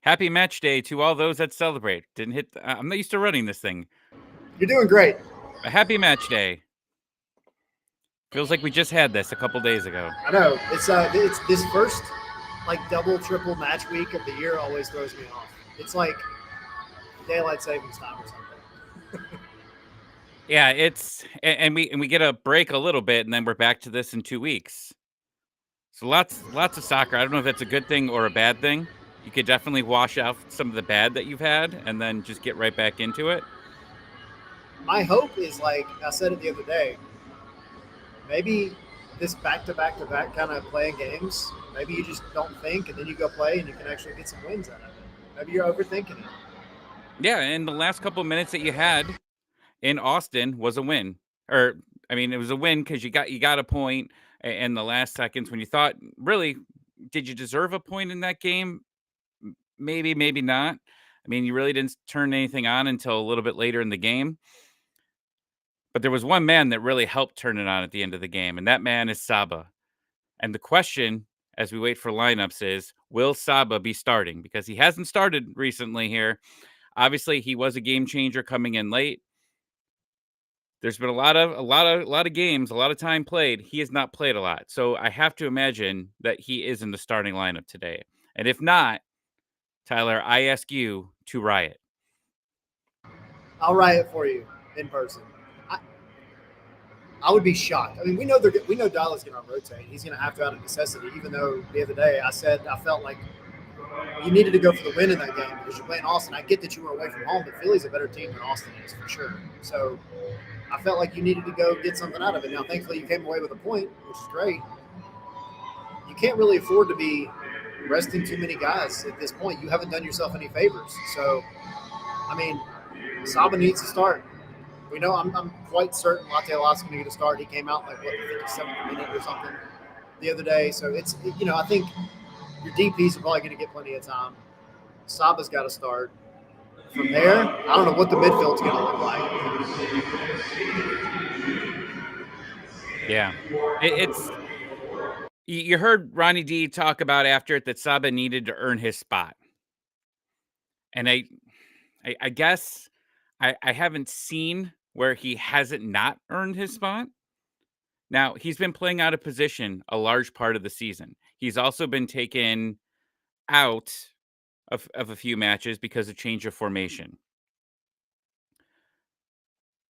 Happy match day to all those that celebrate. Didn't hit. I'm not used to running this thing. You're doing great. A happy match day. Feels like we just had this a couple days ago. I know it's this first like double triple match week of the year always throws me off. It's like daylight savings time or something. Yeah, and we get a break a little bit, and then we're back to this in 2 weeks. So lots of soccer. I don't know if that's a good thing or a bad thing. You could definitely wash out some of the bad that you've had, and then just get right back into it. My hope is like I said it the other day. Maybe this back to back to back kind of playing games. Maybe you just don't think and then you go play and you can actually get some wins out of it. Maybe you're overthinking it. Yeah, and the last couple minutes that you had in Austin was a win. Or I mean, it was a win because you got a point in the last seconds when you thought, really, did you deserve a point in that game? Maybe, maybe not. I mean, you really didn't turn anything on until a little bit later in the game. But there was one man that really helped turn it on at the end of the game, and that man is Saba. And the question as we wait for lineups is, will Saba be starting? Because he hasn't started recently here. Obviously, he was a game changer coming in late. There's been a lot of games, a lot of time played. He has not played a lot. So I have to imagine that he is in the starting lineup today. And if not, Tyler, I ask you to riot. I'll write it for you in person. I, I would be shocked. I mean, we know Dallas going to rotate. He's going to have to out of necessity. Even though the other day I said I felt like you needed to go for the win in that game because you're playing Austin. I get that you were away from home, but Philly's a better team than Austin is for sure. So I felt like you needed to go get something out of it. Now, thankfully, you came away with a point, which is great. You can't really afford to be resting too many guys at this point. You haven't done yourself any favors. So, I mean, Saba needs to start. We know I'm quite certain Latte Lott's going to get a start. He came out like what the 57th minute or something the other day. So it's I think your DPs are probably going to get plenty of time. Saba's got to start. From there, I don't know what the midfield's going to look like. Yeah. It's you heard Ronnie D talk about after it that Saba needed to earn his spot. And I guess I haven't seen where he hasn't not earned his spot. Now, he's been playing out of position a large part of the season. He's also been taken out of a few matches because of change of formation.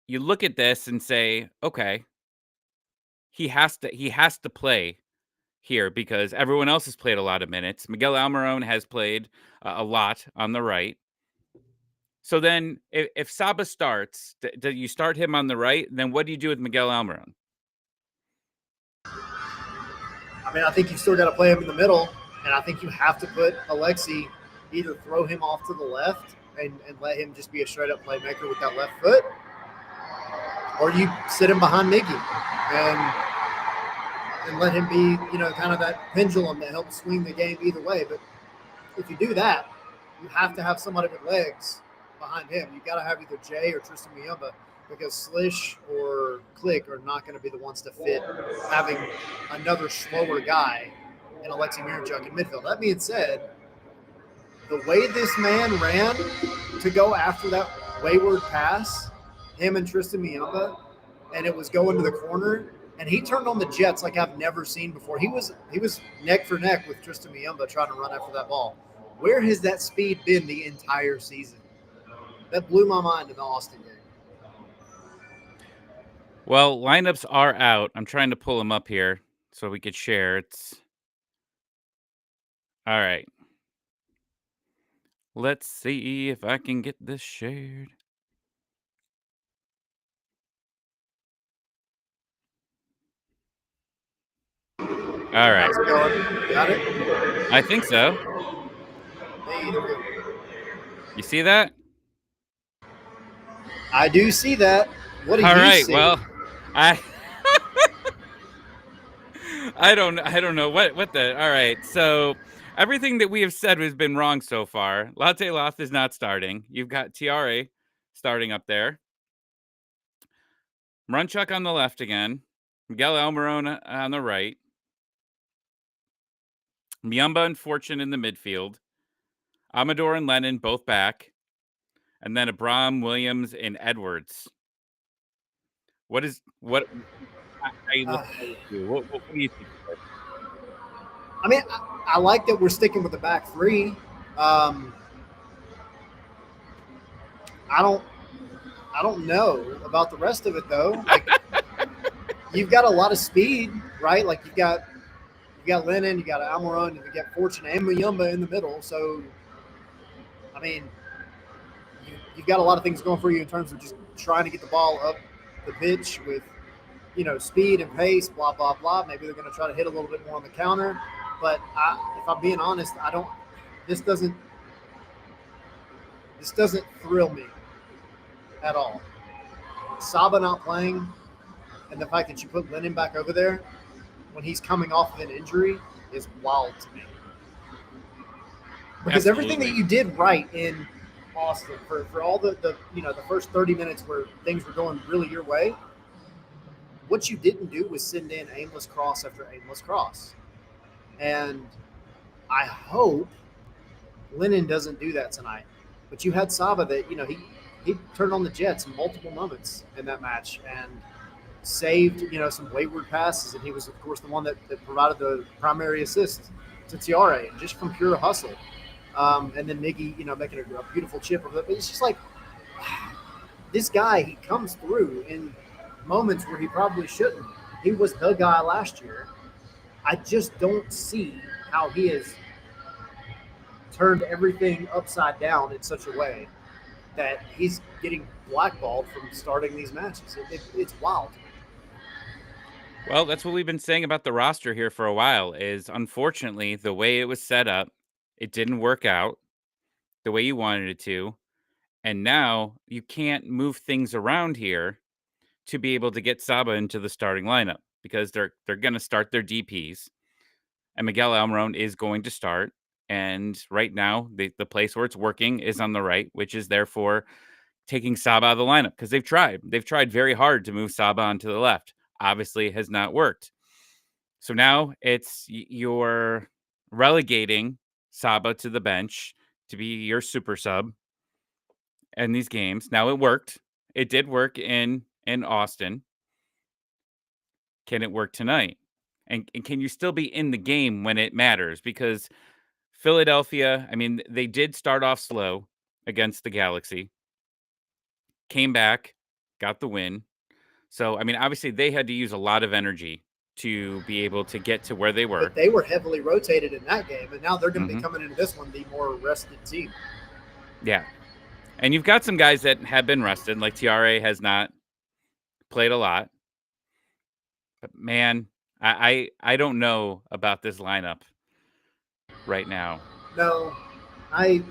You look at this and say, okay, he has to play here because everyone else has played a lot of minutes. Miguel Almiron has played a lot on the right. So then if Saba starts, do you start him on the right? Then what do you do with Miguel Almiron? I mean, I think you still got to play him in the middle, and I think you have to put Alexi either throw him off to the left and let him just be a straight up playmaker with that left foot, or you sit him behind Miggy and let him be, kind of that pendulum that helps swing the game either way. But if you do that, you have to have somebody with legs behind him. You got to have either Jay or Tristan Miyamba because Slish or Click are not going to be the ones to fit having another slower guy in Alexi Miranchuk in midfield. That being said, the way this man ran to go after that wayward pass, him and Tristan Miyamba, and it was going to the corner, and he turned on the jets like I've never seen before. He was neck for neck with Tristan Miyamba trying to run after that ball. Where has that speed been the entire season? That blew my mind in the Austin game. Well, lineups are out. I'm trying to pull them up here so we could share. It's all right. Let's see if I can get this shared. All right. How's it going? Got it? I think so. Hey, there we go. You see that? I do see that. What do All you right. see? Well, I I don't know what the all right. So everything that we have said has been wrong so far. Latte Loth is not starting. You've got Tiare starting up there. Runchuck on the left again. Miguel Almiron on the right. Miyamba and Fortune in the midfield. Amador and Lennon both back, and then Abram, Williams, and Edwards. What is what? I look Uh, forward to. What do you think of this? I mean, I like that we're sticking with the back three. Um, I don't I don't know about the rest of it though. Like you've got a lot of speed, right? Like you got Lennon, you got Almiron, and you got Fortune and Muyumba in the middle. So I mean, you've got a lot of things going for you in terms of just trying to get the ball up the pitch with speed and pace, blah blah blah. Maybe they're going to try to hit a little bit more on the counter. But if I'm being honest, I don't. This doesn't this doesn't thrill me at all. Saba not playing, and the fact that you put Lennon back over there when he's coming off of an injury is wild to me. Because everything that Absolutely. you did right in Austin for all the first 30 minutes where things were going really your way, what you didn't do was send in aimless cross after aimless cross. And I hope Lennon doesn't do that tonight. But you had Saba that, he turned on the Jets in multiple moments in that match and saved, some wayward passes. And he was, of course, the one that provided the primary assist to Tiare just from pure hustle. And then Miggy, making a beautiful chip of it. But it's just like this guy, he comes through in moments where he probably shouldn't. He was the guy last year. I just don't see how he has turned everything upside down in such a way that he's getting blackballed from starting these matches. It's wild. Well, that's what we've been saying about the roster here for a while. Is unfortunately the way it was set up, it didn't work out the way you wanted it to, and now you can't move things around here to be able to get Saba into the starting lineup because they're going to start their DPS, and Miguel Almiron is going to start. And right now, the place where it's working is on the right, which is therefore taking Saba out of the lineup because they've tried. They've tried very hard to move Saba onto the left. Obviously, it has not worked. So now you're relegating Saba to the bench to be your super sub in these games. Now it worked. It did work in Austin. Can it work tonight? And can you still be in the game when it matters? Because Philadelphia, I mean, they did start off slow against the Galaxy, came back, got the win. So, I mean, obviously they had to use a lot of energy to be able to get to where they But were. they were heavily rotated in that game, and now they're going to be Hmm. coming into this one the more rested team. Yeah. And you've got some guys that have been rested, like TRA has not played a lot. But man, I don't know about this lineup right now. No, I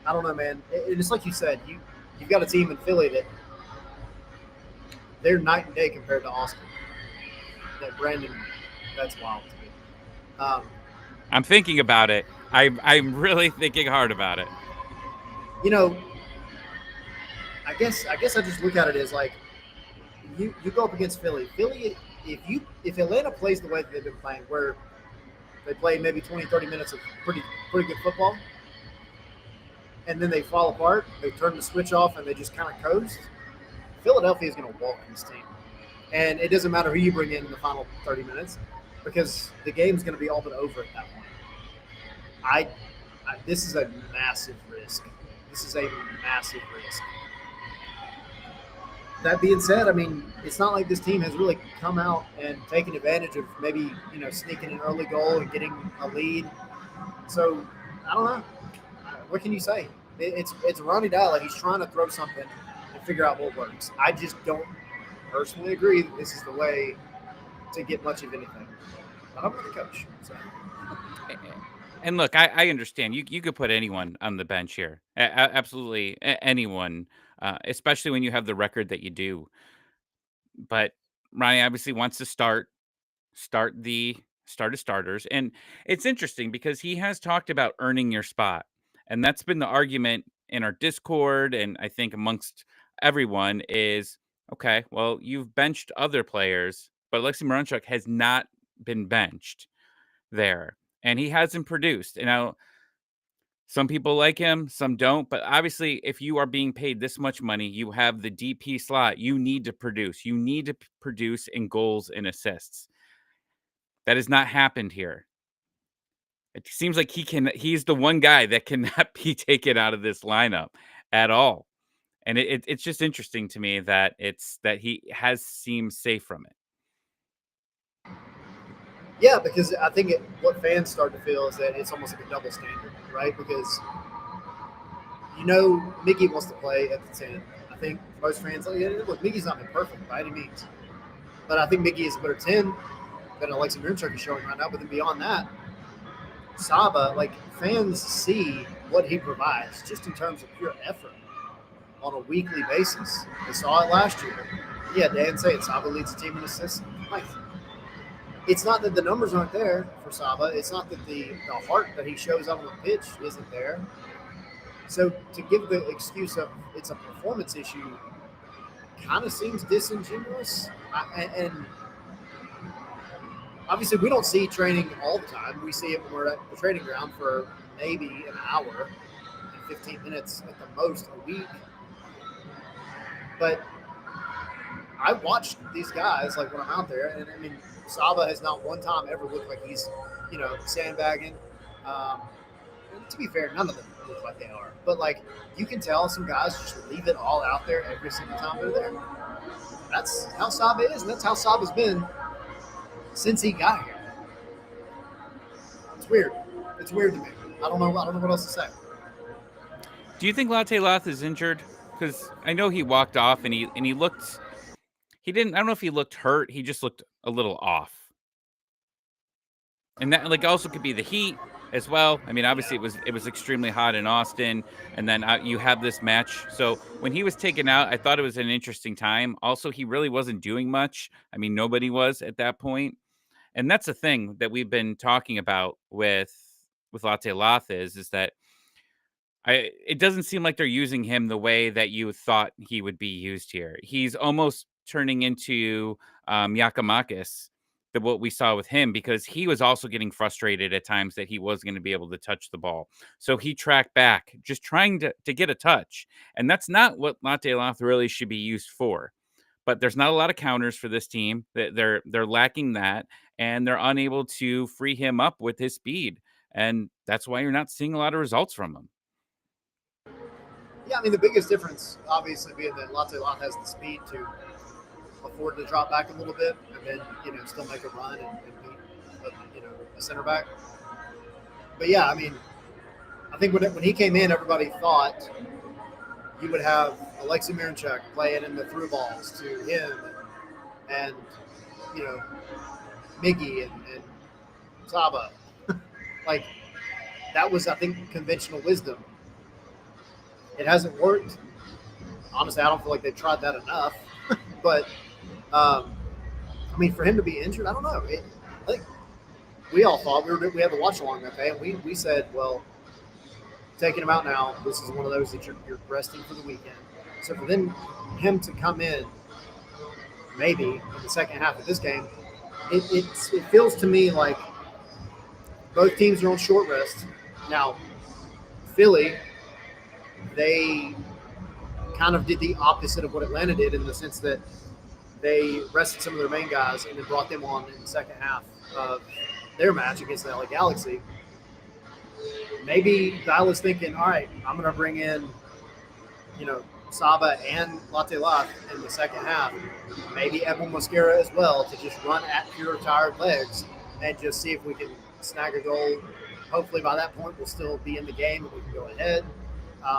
I don't know, man. It's like you said, you've got a team in Philly that they're night and day compared to Austin. That Brandon, that's wild to me. Um, I'm thinking about it. I'm really thinking hard about it. you know, I guess I just look at it as like you go up against Philly. Philly, if Atlanta plays the way that they've been playing, where they play maybe 20, 30 minutes of pretty good football, and then they fall apart, they turn the switch off, and they just kind of coast. Philadelphia is going to walk this team, and it doesn't matter who you bring in the final 30 minutes because the game's going to be all but over at that point. I, this is a massive risk. This is a massive risk. That being said, I mean, it's not like this team has really come out and taken advantage of maybe sneaking an early goal and getting a lead. So I don't know. What can you say? It's Ronnie Dalla. He's trying to throw something and figure out what works. I just don't personally agree that this is the way to get much of anything. But I'm not the coach. So And look, I understand. You could put anyone on the bench here. Absolutely anyone, especially when you have the record that you do. But Ronnie obviously wants to start his starters. And it's interesting because he has talked about earning your spot. And that's been the argument in our Discord and I think amongst everyone is okay, well, you've benched other players, but Alexei Miranchuk has not been benched there. And he hasn't produced. You know, Some people like him, some don't, but obviously, if you are being paid this much money, you have the DP slot, you need to produce. You need to produce in goals and assists. That has not happened here. It seems like he's the one guy that cannot be taken out of this lineup at all. And it's just interesting to me that that he has seemed safe from it. Yeah, because I think what fans start to feel is that it's almost like a double standard, right? Because Mickey wants to play at the 10. I think most fans like, yeah, look, Mickey's not been perfect by any means, but I think Mickey is a better 10 than Alexi Mirinchuk is showing right now. But then beyond that, Saba, like fans see what he provides just in terms of pure effort on a weekly basis. They saw it last year. Yeah, Dan say it. Saba leads the team in assists. Like, it's not that the numbers aren't there for Saba. It's not that the heart that he shows up on the pitch isn't there. So to give the excuse of it's a performance issue kind of seems disingenuous. And obviously, we don't see training all the time. We see it when we're at the training ground for maybe an hour and 15 minutes at the most a week. But I watched these guys like when I'm out there, and I mean, Saba has not one time ever looked like he's, sandbagging. Um, to be fair, none of them look like they are. But like, you can tell some guys just leave it all out there every single time they're there. That's how Saba is, and that's how Saba's been since he got here. It's weird. It's weird to me. I don't know. I don't know what else to say. Do you think Latte Lath is injured? Because I know he walked off and he looked he didn't I don't know if he looked hurt. He just looked a little off. And that like also could be the heat as well. I mean, obviously it was extremely hot in Austin, and then you have this match. So when he was taken out, I thought it was an interesting time. Also, he really wasn't doing much. I mean, nobody was at that point. And that's the thing that we've been talking about with Latte Lath is that it doesn't seem like they're using him the way that you thought he would be used here. He's almost turning into Yakamakis, what we saw with him, because he was also getting frustrated at times that he was going to be able to touch the ball. So he tracked back, just trying to get a touch. And that's not what Latte Lath really should be used for. But there's not a lot of counters for this team. They're lacking that, and they're unable to free him up with his speed. And that's why you're not seeing a lot of results from him. Yeah, I mean the biggest difference, obviously, being that Latte Lath has the speed to afford to drop back a little bit and then still make a run and beat a center back. But yeah, I mean, I think when he came in, everybody thought you would have Alexi Mirinchuk playing in the through balls to him and you know Miggy and Saba. Like that was, I think, conventional wisdom. It hasn't worked. Honestly, I don't feel like they've tried that enough. But I mean, for him to be injured, I don't know. I think we all thought we had to watch along that day, and we said, well, taking him out now, this is one of those that you're resting for the weekend. So for him to come in, maybe in the second half of this game, it feels to me like both teams are on short rest. Now, Philly, they kind of did the opposite of what Atlanta did in the sense that they rested some of their main guys and then brought them on in the second half of their match against the LA Galaxy. Maybe Dial thinking, all right, I'm going to bring in, Saba and Latte Lath in the second half. Maybe Ebel Mosquera as well to just run at pure tired legs and just see if we can snag a goal. Hopefully by that point we'll still be in the game and we can go ahead.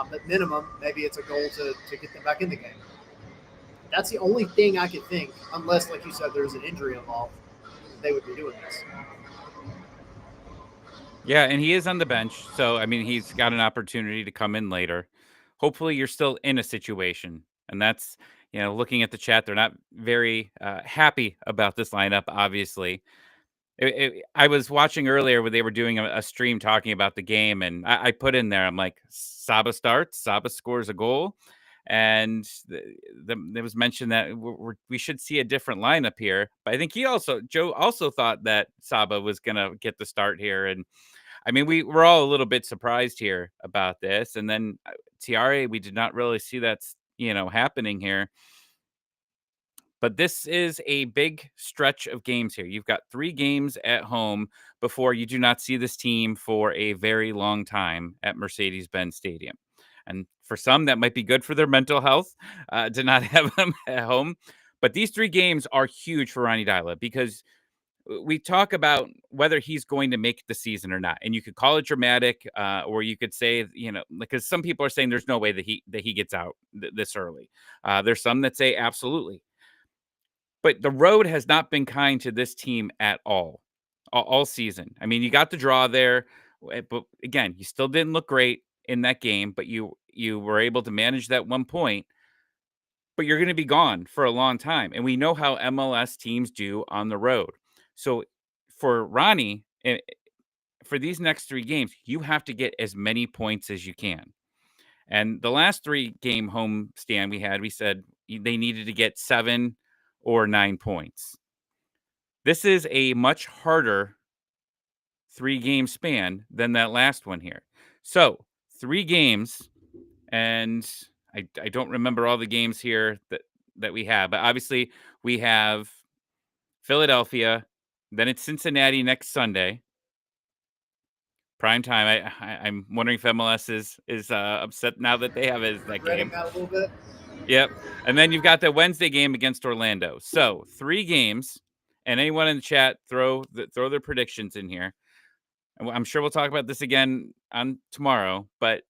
But minimum, maybe it's a goal to get them back in the game. That's the only thing I could think, unless, like you said, there's an injury involved, they would be doing this. Yeah, and he is on the bench, so I mean, he's got an opportunity to come in later. Hopefully, you're still in a situation, and that's looking at the chat, they're not very happy about this lineup. Obviously, I was watching earlier where they were doing a stream talking about the game, and I put in there, I'm like, Saba starts, Saba scores a goal, and there was mention that we should see a different lineup here. But I think Joe also thought that Saba was gonna get the start here, and I mean, we're all a little bit surprised here about this, and then Tiare, we did not really see that's happening here. But this is a big stretch of games here. You've got 3 games at home before you do not see this team for a very long time at Mercedes-Benz Stadium. And for some, that might be good for their mental health to not have them at home. But these 3 games are huge for Ronnie Dyla because we talk about whether he's going to make the season or not, and you could call it dramatic, or you could say, because some people are saying there's no way that he gets out this early. There's some that say absolutely, but the road has not been kind to this team at all season. I mean, you got the draw there, but again, you still didn't look great in that game, but you were able to manage that 1 point. But you're going to be gone for a long time, and we know how MLS teams do on the road. So for Ronnie, for these next 3 games, you have to get as many points as you can. And the last 3-game home stand we said they needed to get 7 or 9 points. This is a much harder 3-game span than that last one here. So 3 games, and I don't remember all the games here that we have, but obviously we have Philadelphia, then it's Cincinnati next Sunday, prime time. I'm wondering if MLS is upset now that they have it as that Regretting game. that a little bit. Yep, and then you've got the Wednesday game against Orlando. So 3 games, and anyone in the chat throw their predictions in here. And I'm sure we'll talk about this again on tomorrow, but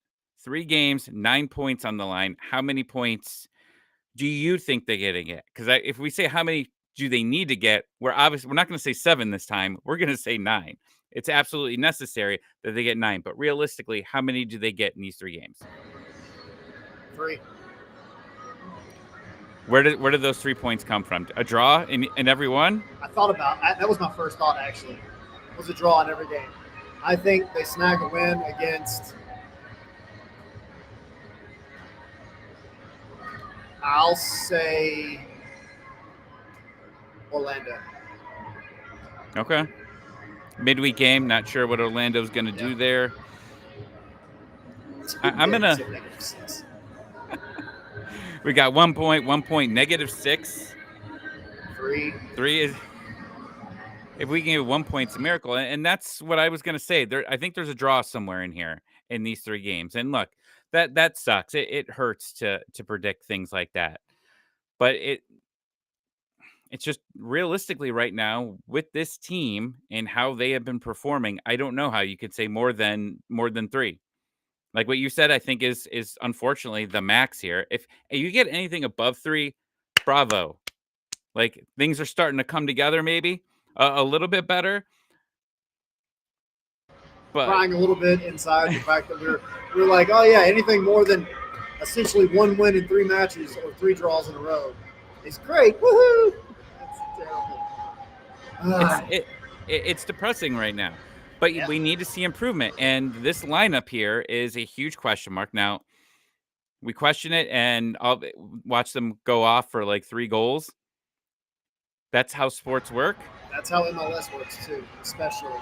3 games, 9 points on the line. How many points do you think they're gonna get? Because if we say how many do they need to get, we're not going to say 7 this time. We're going to say 9. It's absolutely necessary that they get 9. But realistically, how many do they get in these 3 games? 3. Where did those 3 points come from? A draw in every one? I thought about that. Was my first thought, actually. Was a draw in every game. I think they snag a win against, I'll say, Orlando. Okay. Midweek game. Not sure what Orlando's going to do there. I'm going to. We got 1 point, -6. 3 is. If we can get 1 point, it's a miracle. And that's what I was going to say. I think there's a draw somewhere in here in these 3 games. And look, that sucks. It hurts to predict things like that. But it's just realistically right now with this team and how they have been performing, I don't know how you could say more than 3. Like what you said, I think is unfortunately the max here. If you get anything above 3, bravo. Like things are starting to come together maybe a little bit better. But crying a little bit inside the fact that we're like, oh yeah, anything more than essentially 1 win in 3 matches or 3 draws in a row is great. Woohoo! That's terrible. It's depressing right now. But Yeah. we need to see improvement. And this lineup here is a huge question mark. Now, we question it, and I'll watch them go off for like 3 goals. That's how sports work. That's how MLS works too, especially.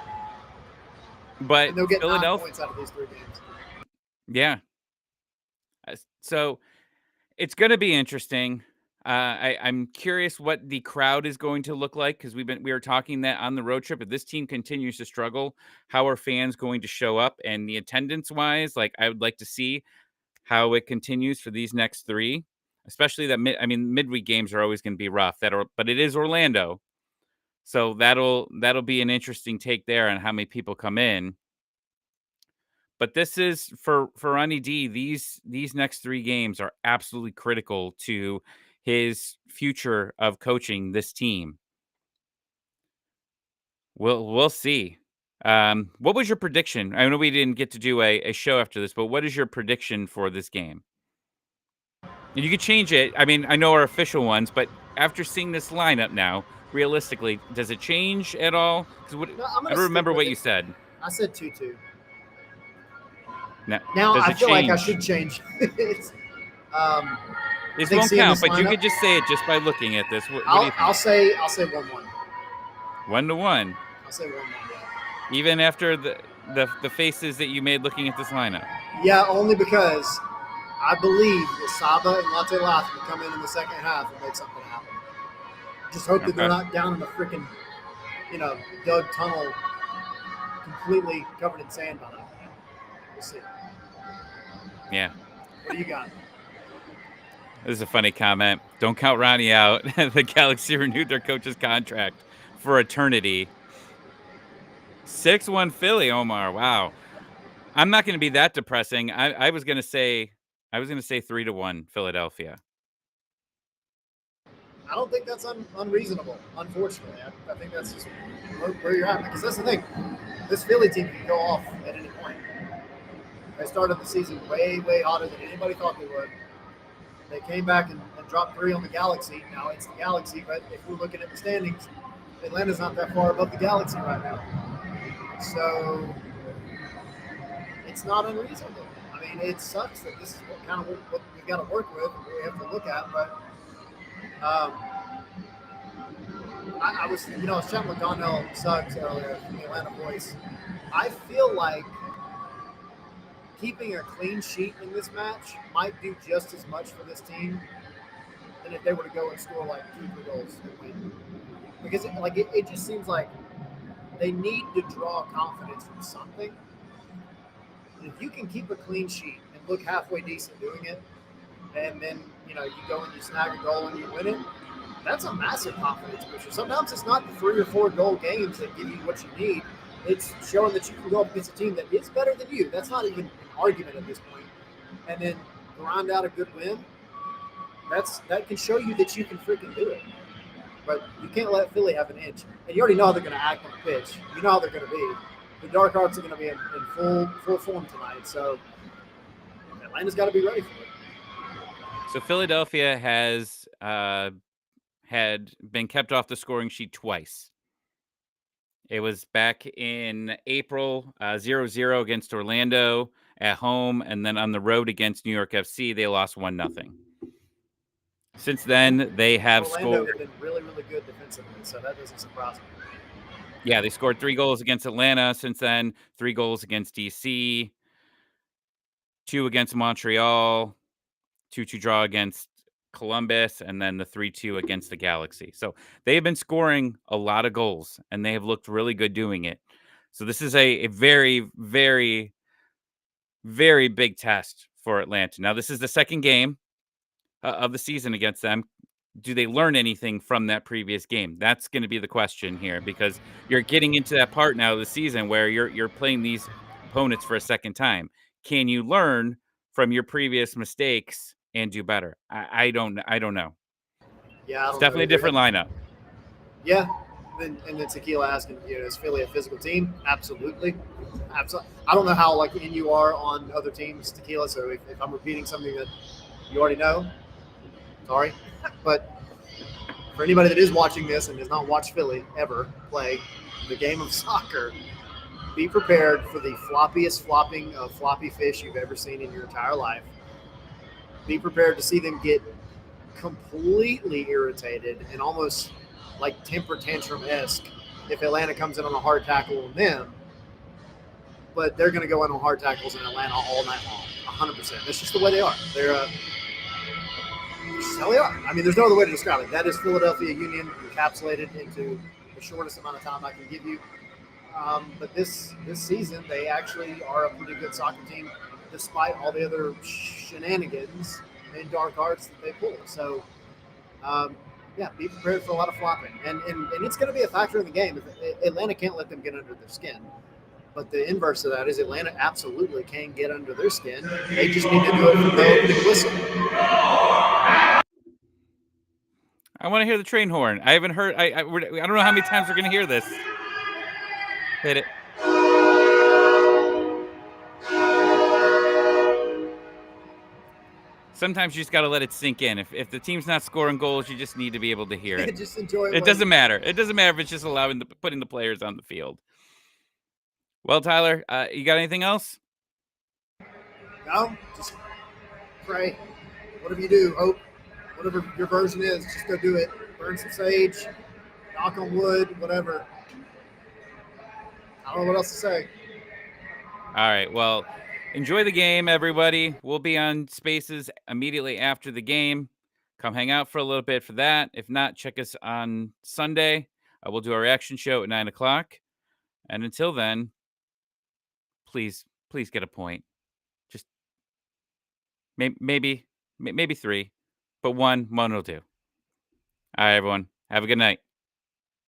But And they'll get 9 Philadelphia, points out of these 3 games. yeah. So it's going to be interesting. I'm curious what the crowd is going to look like because we were talking that on the road trip. If this team continues to struggle, how are fans going to show up? And the attendance wise, like I would like to see how it continues for these next 3, especially that midweek games are always going to be rough. But it is Orlando, so that'll be an interesting take there on how many people come in. But this is for Ronnie D. These next 3 games are absolutely critical to his future of coaching this team. We'll see. What was your prediction? I know we didn't get to do a show after this, but what is your prediction for this game? And you could change it. I mean, I know our official ones, but after seeing this lineup now, realistically, does it change at all? Because I don't remember what you said. I said 2-2. Now I feel like I should change. This won't count, but you could just say it just by looking at this. What do you think? I'll say 1-1. 1-1. I'll say 1-1. Yeah. Even after the faces that you made looking at this lineup? Yeah, only because I believe that Saba and Latte Lath will come in the second half and make something happen. Just hope that they're Okay. not down in the freaking, dug tunnel completely covered in sand by that. We'll see. Yeah. What do you got? This is a funny comment. Don't count Ronnie out. The Galaxy renewed their coach's contract for eternity. 6-1 Philly, Omar. Wow. I'm not gonna be that depressing. I was gonna say 3-1 Philadelphia. I don't think that's unreasonable, unfortunately. I think that's just where you're at. Because that's the thing. This Philly team can go off at any point. They started the season way, way hotter than anybody thought they would. They came back and dropped 3 on the Galaxy. Now it's the Galaxy, but if we're looking at the standings, Atlanta's not that far above the Galaxy right now. So it's not unreasonable. I mean, it sucks that this is what we've got to work with and what we have to look at. But I was, I was chatting with Donnell Suggs earlier from the Atlanta Voice. I feel like keeping a clean sheet in this match might do just as much for this team than if they were to go and score like 2-3 goals and win. Because it just seems like they need to draw confidence from something. And if you can keep a clean sheet and look halfway decent doing it, and then you go and you snag a goal and you win it, that's a massive confidence booster. Sometimes it's not the 3 or 4 goal games that give you what you need. It's showing that you can go up against a team that is better than you. That's not even an argument at this point. And then grind out a good win. That can show you that you can freaking do it. But you can't let Philly have an inch. And you already know how they're going to act on the pitch. You know how they're going to be. The Dark Arts are going to be in full form tonight. So Atlanta's got to be ready for it. So Philadelphia has had been kept off the scoring sheet twice. It was back in April, 0-0 against Orlando at home, and then on the road against New York FC, they lost 1-0. Since then, they have Orlando scored. have been really, really good defensively, so that doesn't surprise me. Yeah, they scored 3 goals against Atlanta since then, 3 goals against DC, 2 against Montreal, 2-2 draw against Columbus, and then the 3-2 against the Galaxy. So they have been scoring a lot of goals, and they have looked really good doing it. So this is a very, very, very big test for Atlanta. Now, this is the second game of the season against them. Do they learn anything from that previous game? That's going to be the question here, because you're getting into that part now of the season where you're playing these opponents for a second time. Can you learn from your previous mistakes and do better? I don't know. Yeah, I It's don't know definitely a either. different lineup. Yeah. And then Tequila asking, is Philly a physical team? Absolutely. Absolutely. I don't know how in you are on other teams, Tequila. So if I'm repeating something that you already know, sorry. But for anybody that is watching this and has not watched Philly ever play the game of soccer, be prepared for the floppiest flopping of floppy fish you've ever seen in your entire life. Be prepared to see them get completely irritated and almost like temper tantrum-esque if Atlanta comes in on a hard tackle on them. But they're going to go in on hard tackles in Atlanta all night long, 100%. That's just the way they are. They're just how they are. I mean, there's no other way to describe it. That is Philadelphia Union encapsulated into the shortest amount of time I can give you. But this season, they actually are a pretty good soccer team, despite all the other shenanigans and dark arts that they pull. So, yeah, be prepared for a lot of flopping. And it's going to be a factor in the game. Atlanta can't let them get under their skin. But the inverse of that is Atlanta absolutely can get under their skin. They just need to do it from the opening whistle. I want to hear the train horn. I haven't heard. I don't know how many times we're going to hear this. Hit it. Sometimes you just got to let it sink in. If the team's not scoring goals, you just need to be able to hear it. Just enjoy it. It doesn't matter. It doesn't matter if it's just putting the players on the field. Well, Tyler, you got anything else? No, just pray. Whatever you do, hope. Whatever your version is, just go do it. Burn some sage, knock on wood, whatever. I don't know what else to say. All right. Well, enjoy the game, everybody. We'll be on Spaces immediately after the game. Come hang out for a little bit for that. If not, check us on Sunday. We'll do our reaction show at 9 o'clock. And until then, please get a point. Just maybe three, but one will do. All right, everyone. Have a good night.